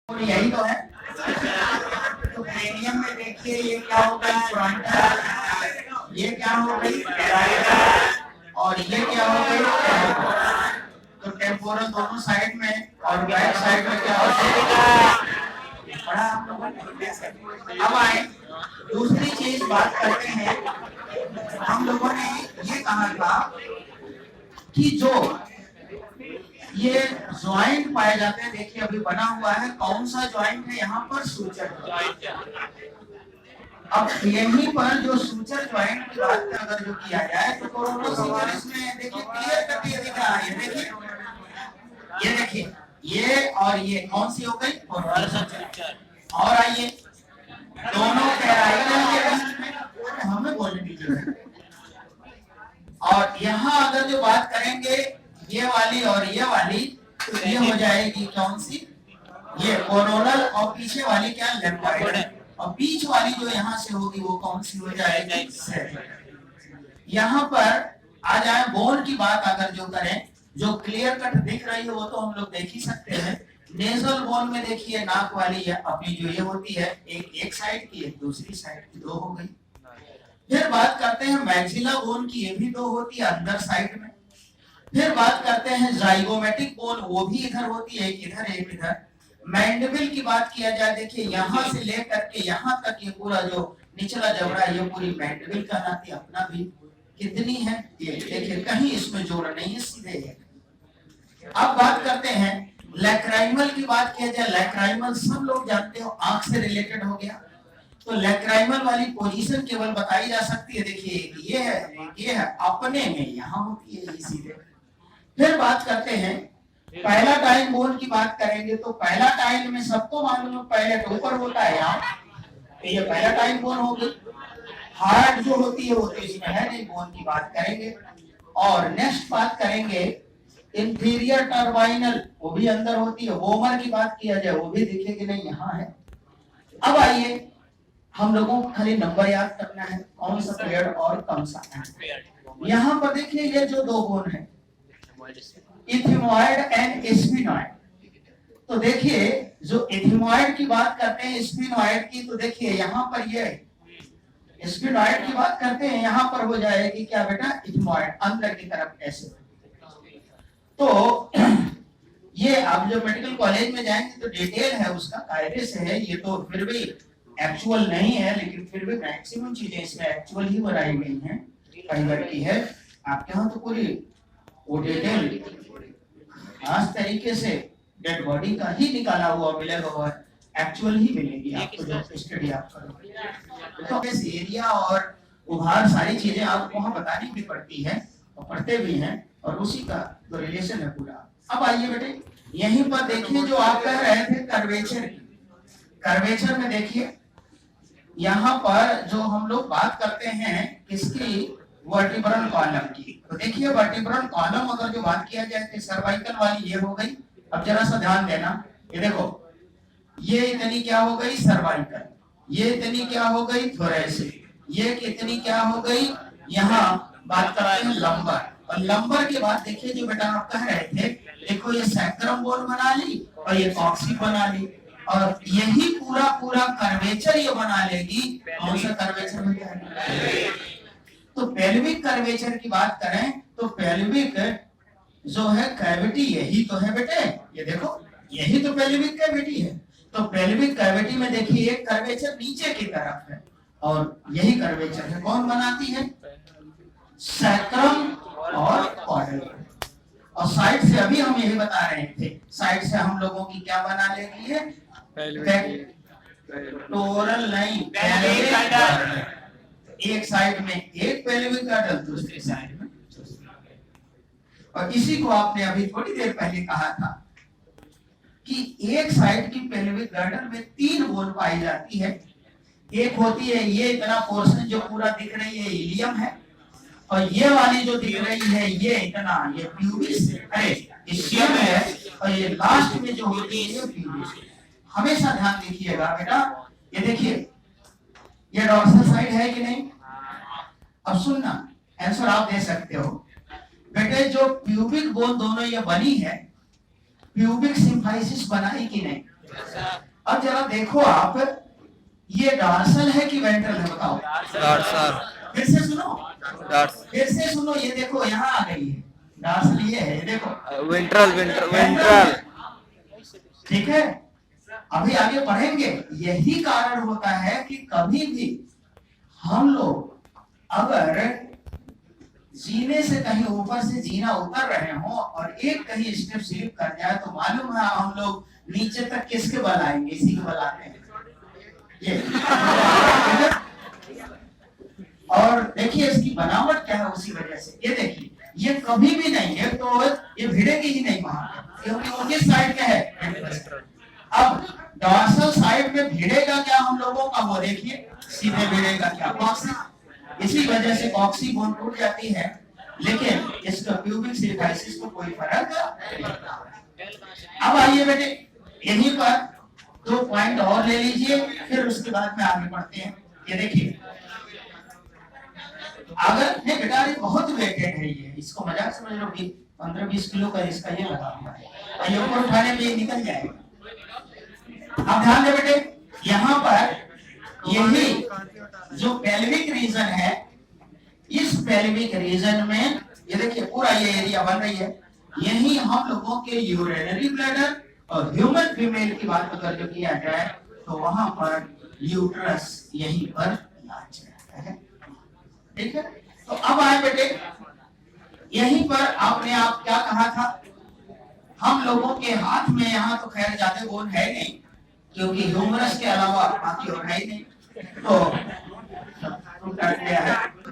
तो यही तो है। तो प्रीमियम में देखिए ये क्या हो गई फ्रंट, ये क्या हो गई और ये क्या हो गई टेम्पोरल। तो टेम्पोरल दोनों साइड में और बैक साइड में क्या हो बड़ा हम लोगों ने। अब आए दूसरी चीज बात करते हैं। हम लोगों ने ये कहा था कि जो ये ज्वाइंट पाए जाते हैं, देखिए अभी बना हुआ है कौन सा ज्वाइंट है यहाँ पर, सूचर ज्वाइंट। अब यहीं पर जो सूचर ज्वाइंट की बात अगर जो किया जाए तो कोरोनोसिस में देखिए क्लियर कट ये दिख रहा है। देखिए ये देखिए ये और ये कौन सी हो गई और आइए दोनों गहराई हमें बोलने दीजिए। और यहाँ अगर जो बात करेंगे ये वाली और ये वाली तो ये हो जाएगी कौन सी, ये कोरोनल और पीछे वाली क्या लेम्बॉइड, और बीच वाली जो यहाँ से होगी वो कौन सी हो जाएगी सेरेब्रम। यहाँ पर आ जाए बोन की बात अगर जो करें, जो क्लियर कट दिख रही है वो तो हम लोग देख ही सकते हैं। नेजल बोन में देखिए नाक वाली है अपनी जो ये होती है एक साइड की, एक दूसरी साइड की, दो हो गई। फिर बात करते हैं मैक्सिला बोन की, ये भी दो होती है अंदर साइड में। फिर बात करते हैं जाइगोमेटिक बोन, वो भी इधर होती है, एक इधर एक इधर। मैंडिबल की बात किया जाए, देखिए यहाँ से लेकर के यहाँ तक ये पूरा जो निचला जबड़ा है ये पूरी मैंडिबल कहलाती है। अपना भी कितनी है ये देखिए, कहीं इसमें जोड़ नहीं है, सीधे है। अब बात करते हैं लैक्राइमल की बात किया जाए, लैक्राइमल सब लोग जानते हो आंख से रिलेटेड हो गया। तो लैक्राइमल वाली पोजीशन केवल बताई जा सकती है, देखिए ये है अपने में यहाँ होती है सीधे। फिर बात करते हैं पहला टाइम बोन की बात करेंगे तो पहला टाइम में सबको मालूम है पहले तो ऊपर होता है यहाँ, तो ये पहला टाइम बोन होगी। हार्ट जो होती है वो तो इसमें है नहीं, बोन की बात करेंगे। और नेक्स्ट बात करेंगे इंफीरियर टर्बाइनल, वो भी अंदर होती है। वोमर की बात किया जाए वो भी दिखेगी नहीं, यहाँ है। अब आइए हम लोगों को खाली नंबर याद करना है, कौन सा पेयर और कौन सा है। यहाँ पर देखिए ये जो दो बोन है इथिमोइड एंड स्फिनोइड। तो देखिए जो इथिमोइड की बात करते हैं स्फिनोइड की, तो देखिए यहाँ पर ये स्फिनोइड की बात करते हैं, यहाँ पर हो जाएगी क्या बेटा इथिमोइड अंदर की तरफ ऐसे। तो ये आप जो मेडिकल कॉलेज में जाएंगे तो डिटेल है उसका, कायदे से है। ये तो फिर भी एक्चुअल नहीं है, लेकिन फिर भी मैक्सिमम चीजें इसमें एक्चुअल ही बनाई गई हैं, फाइबर की है। आपके यहाँ तो पूरी वो डिटेल खास तरीके से डेड बॉडी का ही निकाला हुआ मिलेगा, और एक्चुअल ही मिलेगी आपको जो स्टडी आप करोगे। तो इस एरिया और उभार सारी चीजें आपको वहाँ बतानी भी पड़ती है और पढ़ते भी हैं, और उसी का जो रिलेशन है पूरा। अब आइए बेटे यहीं पर देखिए जो आप कह रहे थे कर्वेचर की, कर्वेचर में देखिए यहाँ पर जो हम लोग बात करते हैं किसकी, वर्टिब्रल कॉलम की। तो देखिए वर्टिब्रल कॉलम अगर जो बात किया जाए तो सर्वाइकल वाली ये हो गई। अब जरा सा ध्यान देना, ये देखो ये इतनी क्या हो गई सर्वाइकल, ये इतनी क्या हो गई थोरेसिक, ये कितनी क्या हो गई, यहाँ बात करते हैं लंबर। और लंबर के बाद देखिए जो बेटा आप कह रहे थे, देखो ये सैक्रम बोन बना ली और ये कॉक्सी बना ली, और यही पूरा पूरा कर्वेचर ये बना लेगी। कौन सा कर्वेचर में क्या है? तो पेल्विक कर्वेचर की बात करें तो पेल्विक जो है कैविटी यही तो है बेटे, ये देखो यही तो पेल्विक कैविटी है। तो पेल्विक कैविटी में देखिए एक कर्वेचर नीचे की तरफ है, और यही कर्वेचर है कौन बनाती है, सैक्रम और कॉर्डल। और साइड से अभी हम यही बता रहे थे, साइड से हम लोगों की क्या बना लेगी है, पेक्टोरल नहीं, एक साइड में एक पेल्विक गर्डल, दूसरी साइड में। और इसी को आपने अभी थोड़ी देर पहले कहा था कि एक साइड की पेल्विक गर्डल में 3 बोन पाई जाती है। एक होती है ये इतना पोर्शन जो पूरा दिख रही है इलियम है, और ये वाली जो दिख रही है ये इतना, ये प्यूबिस इलियम है, और ये लास्ट में जो होती है ये प्यूबिस। हमेशा ध्यान दीजिएगा बेटा, ये देखिए ये डॉर्सल साइड है कि नहीं। अब सुनना, आंसर आप दे सकते हो बेटे, जो प्यूबिक बोन दोनों ये बनी है, प्यूबिक सिम्फाइसिस बनाई कि नहीं, अब जरा देखो आप, ये डॉर्सल है कि वेंट्रल है बताओ? डॉर्सल। फिर से सुनो, फिर से सुनो, ये देखो यहाँ आ गई है डॉर्सल, ये है, ये देखो वेंट्रल वेंट्रल वेंट्रल। ठीक है, अभी आगे बढ़ेंगे। यही कारण होता है कि कभी भी हम लोग अगर जीने से कहीं ऊपर से जीना उतर रहे हो और एक कहीं स्टेप स्लिप कर जाए तो मालूम है हम लोग नीचे तक किसके बल आएंगे? इसी के बल आते हैं ये। और देखिए इसकी बनावट क्या है, उसी वजह से ये देखिए, ये कभी भी नहीं है तो ये भिड़ेगी ही नहीं वहां पे, क्योंकि वो किस साइड का है? अब डॉर्सल साइड में भिड़ेगा क्या हम लोगों का? वो देखिए सीधे भिड़ेगा क्या? कॉक्सी, इसी वजह से कॉक्सी बोन टूट जाती है, लेकिन इसका प्यूबिक सिलिकाइसिस को कोई फर्क नहीं पड़ता। अब आइए बेटे, यहीं पर 2 पॉइंट और ले लीजिए, फिर उसके बाद में आगे बढ़ते हैं। ये देखिए, अगर नहीं बेटा ये बहुत वेटेड है, ये इसको मजाक समझ लो कि 15-20 किलो का इसका ये लगा हुआ है, ये ऊपर उठाने में ये निकल जाएगा। अब ध्यान दे बेटे, यहाँ पर यही जो पेल्विक रीजन है, इस पेल्विक रीजन में ये देखिए पूरा ये एरिया बन रही है, यही हम लोगों के यूरिनरी ब्लैडर और ह्यूमन फीमेल की बात अगर जो किया जाए तो वहां पर यूट्रस यहीं पर लाच रहता है। ठीक है, तो अब आए बेटे, यहीं पर आपने आप क्या कहा था? हम लोगों के हाथ में यहाँ तो खैर ज्यादा बोन है नहीं, क्योंकि ह्यूमरस के अलावा बाकी और है ही नहीं, तो टूट गया है।